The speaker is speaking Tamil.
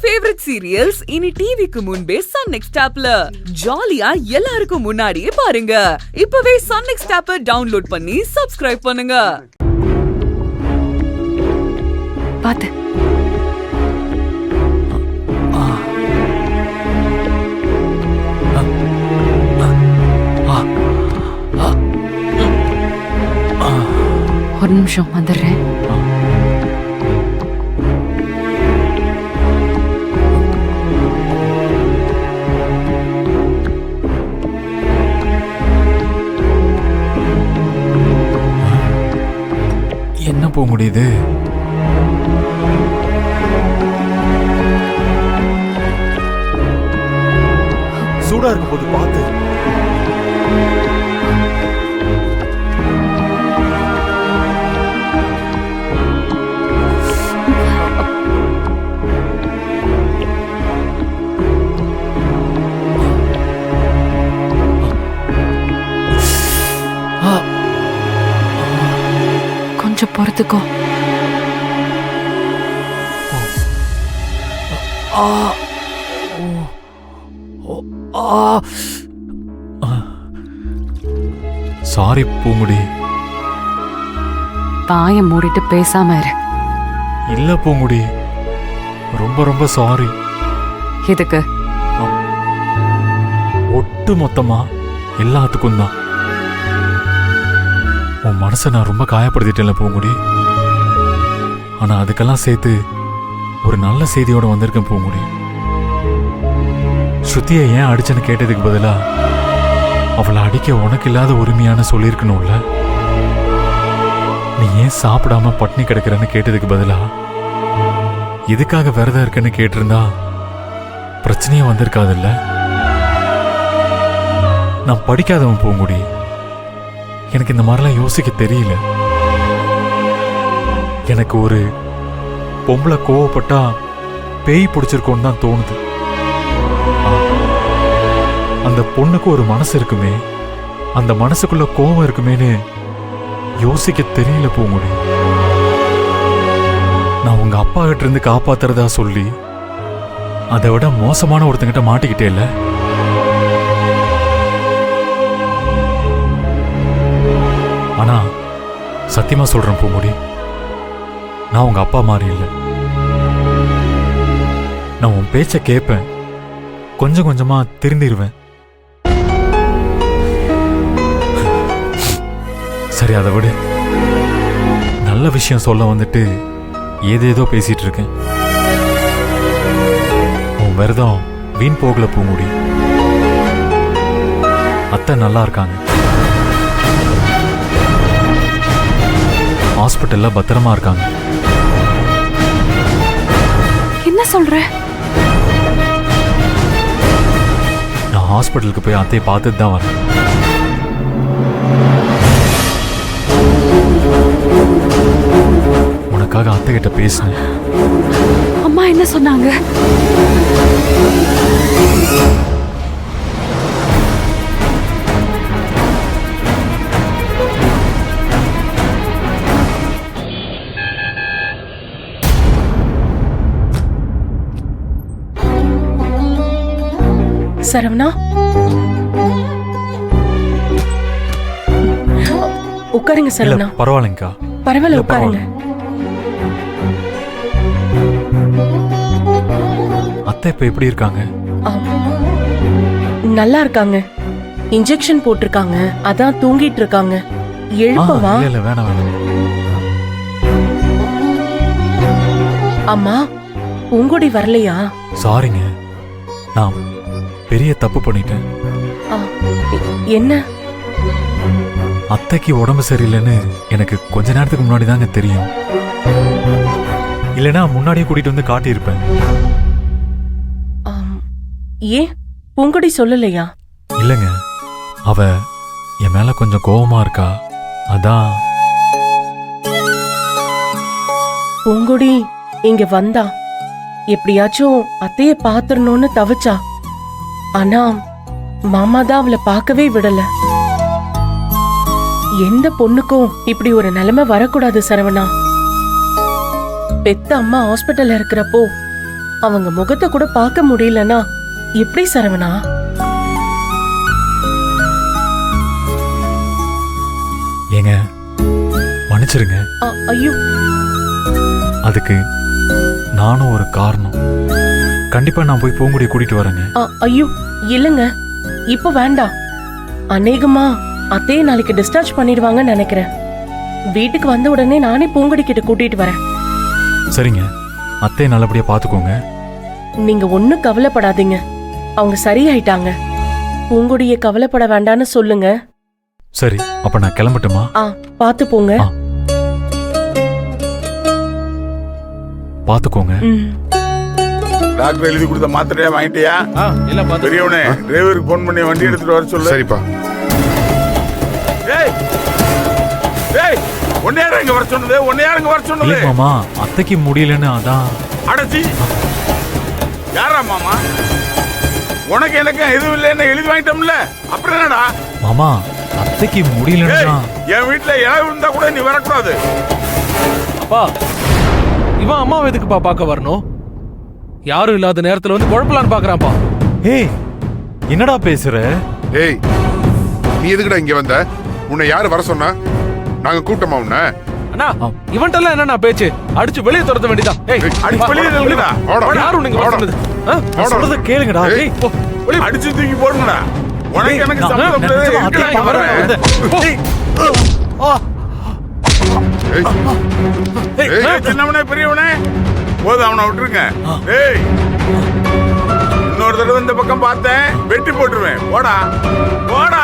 ஃபேவரட் சீரியல்ஸ் இனி டிவிக்கு முன்பே சன் நெக்ஸ்ட் ஆப்ல ஜாலியா எல்லாருக்கும் முன்னாடியே பாருங்க. இப்பவே சன் நெக்ஸ்ட் ஆப்பை டவுன்லோட் பண்ணி சப்ஸ்கிரைப் பண்ணுங்க. பாத்து ஒரு நிமிஷம் வந்துடுறேன். என்ன போக முடியுது? சூடா இருக்கும் போது பார்த்து. கொஞ்சம் பொறுத்துக்கோ. சாரி பூங்குடி. பாய மூடிட்டு பேசாம இரு. இல்ல பூங்குடி, ரொம்ப ரொம்ப சாரி. இதுக்கு ஒட்டு மொத்தமா எல்லாத்துக்கும் தான். உன் மனசை நான் ரொம்ப காயப்படுத்திட்டேன்ல பூங்குடி. ஆனா அதுக்கெல்லாம் சேர்த்து ஒரு நல்ல செய்தியோட வந்திருக்கேன் பூங்குடி. ஸ்ருதியை ஏன் அடிச்சேன்னு கேட்டதுக்கு பதிலா அவளை அடிக்க உனக்கு இல்லாத உரிமையான சொல்லியிருக்கணும்ல. நீ ஏன் சாப்பிடாம பட்னி கிடக்கிறன்னு கேட்டதுக்கு பதிலா எதுக்காக விரதம் இருக்குன்னு கேட்டிருந்தா பிரச்சனையே வந்திருக்காதுல்ல. நான் படிக்காதவன் பூங்குடி, எனக்கு இந்த மாதிரிலாம் யோசிக்க தெரியல. எனக்கு ஒரு பொம்பளை கோவப்பட்டா பேய் பிடிச்சிருக்கோன்னு தான் தோணுது. அந்த பொண்ணுக்கு ஒரு மனசு இருக்குமே, அந்த மனசுக்குள்ள கோவம் இருக்குமேன்னு யோசிக்க தெரியல பூங்குடி. நான் உங்க அப்பா கிட்ட இருந்து காப்பாத்துறதா சொல்லி அதை விட மோசமான ஒருத்தங்கிட்ட மாட்டிக்கிட்டே இல்ல. ஆனா சத்தியமா சொல்றேன் பூங்குடி, நான் உங்க அப்பா மாதிரி இல்லை. நான் உன் பேச்ச கேட்பேன், கொஞ்சம் கொஞ்சமா திருந்திருவேன். சரி, அதை விட நல்ல விஷயம் சொல்ல வந்துட்டு ஏதேதோ பேசிட்டு இருக்கேன். உன் விரதம் வீண் போகல பூங்குடி. அத்தை நல்லா இருக்காங்க, ஹாஸ்பிட்டல்ல பத்திரமா இருக்காங்க. என்ன சொல்ற? நான் ஹாஸ்பிட்டலுக்கு போய் அத்தையை பார்த்துட்டு தான் வரேன். உனக்காக அத்தை கிட்ட பேசினேன். அம்மா என்ன சொன்னாங்க? சரவணா, உட்காருங்க சரவணா. பரவாயில்லைங்கக்கா. பரவாயில்ல, உட்காருங்க. அத்தை இப்ப எப்படி இருக்காங்க? நல்லா இருக்காங்க. இன்ஜெக்ஷன் போட்டிருக்காங்க, அதான் தூங்கிட்டு இருக்காங்க. எழுப்பவா? இல்ல வேணாம் வேணாம். அம்மா பூங்கொடி வரலையா? சாரிங்க, நான் பெரிய தப்பு பண்ணிட்டேன். என்ன? அத்தைக்கு உடம்பு சரியில்லைன்னு எனக்கு கொஞ்ச நேரத்துக்கு முன்னாடி தாங்க தெரியும். இல்லைன்னா முன்னாடியே கூட்டிட்டு வந்து காட்டியிருப்பேன். ஏன் பூங்கொடி சொல்லலையா? இல்லைங்க, அவ என் மேல கொஞ்சம் கோவமா இருக்கா, அதான். பூங்கொடி இங்க வந்தா எப்படியாச்சும் அத்தைய பாத்துறணும்னு தவிச்சா. ஆனா மாமா தான் அவளை பார்க்கவே விடல. எந்த பொண்ணுக்கும் இப்படி ஒரு நிலைமை வரக்கூடாது சரவணா. பெத்த அம்மா ஹாஸ்பிட்டல்ல இருக்கிறப்போ அவங்க முகத்தை கூட பார்க்க முடியலன்னா எப்படி சரவணா? ஏங்க மன்னிச்சிருங்க. ஐயோ, அதுக்கு நானும் ஒரு காரணம். கண்டிப்பா நான் போய் பூங்குடியை கூட்டிட்டு வரேங்க. ஐயோ இல்லங்க, இப்ப வேண்டாம். அநேகமா அத்தையே நாளைக்கு டிஸ்சார்ஜ் பண்ணிடுவாங்கன்னு நினைக்கிறேன். வீட்டுக்கு வந்த உடனே நானே பூங்குடி கிட்ட கூட்டிட்டு வரேன். சரிங்க, அத்தையை நல்லபடியா பாத்துக்கோங்க. நீங்க ஒண்ணும் கவலைப்படாதீங்க, அவங்க சரியாயிட்டாங்க. பூங்குடியை கவலைப்பட வேண்டான்னு சொல்லுங்க. சரி, அப்ப நான் கிளம்பட்டுமா? பாத்து போங்க. பாத்துக்கோங்க. டாக்டர் எழுதி கொடுத்த மாத்திரையா வாங்கிட்டியா? பெரியவனே, டிரைவருக்கு போன் பண்ணி வண்டி எடுத்துட்டு வர சொல்லு. சரிப்பா. ஏய் ஏய், ஒன்னையார இங்க வர சொன்னது, ஒன்னையார இங்க வர சொன்னது. இல்ல மாமா, அத்தைக்கு முடியலன்னு அதான். அடச்சி, யாரா மாமா? உனக்கு எனக்கு எதுவும் இல்லைன்னு எழுதி வாங்கிட்டோம்ல, அப்புறம் என்னடா? மாமா, அத்தைக்கு முடியலன்னா என் வீட்டுல யாரும் இருந்தா கூட நீ வரக்கூடாது. அப்பா, இவன் அம்மாவை எதுக்குப்பா பார்க்க வரணும்? யாரும் இல்லாத நேரத்துல வந்து குழப்பலான்னு பாக்குறான்ப்பா. ஏய், என்னடா பேசுற? ஏய், நீ எதுக்குடா இங்க வந்த? உன்னை யாரு வர சொன்னா? நாங்க கூட்டமா உன்ன? அண்ணா, இவன்ட்டெல்லாம் என்னண்ணா பேச்சு? அடிச்சு வெளியே துரத்த வேண்டியதான். ஏய், அடிச்சு வெளியே தள்ளுடா. யாரும் நீங்க வர சொன்னது? நான் சொல்றத கேளுங்கடா. ஏய், ஏய், போ. அடிச்சு தூக்கி போடுங்கடா. உனக்கு எனக்கு சம்பந்தம் இல்லை. நிஜமா எதுக்குடா இங்க வர? ஏய், ஏய், ஏய், சின்னவனே பெரியவனே, போதும், அவனை விட்டுருங்க. ஏய், இன்னொரு தடவை இந்த பக்கம் பார்த்தேன் வெட்டி போட்டுருவேன். போடா போடா.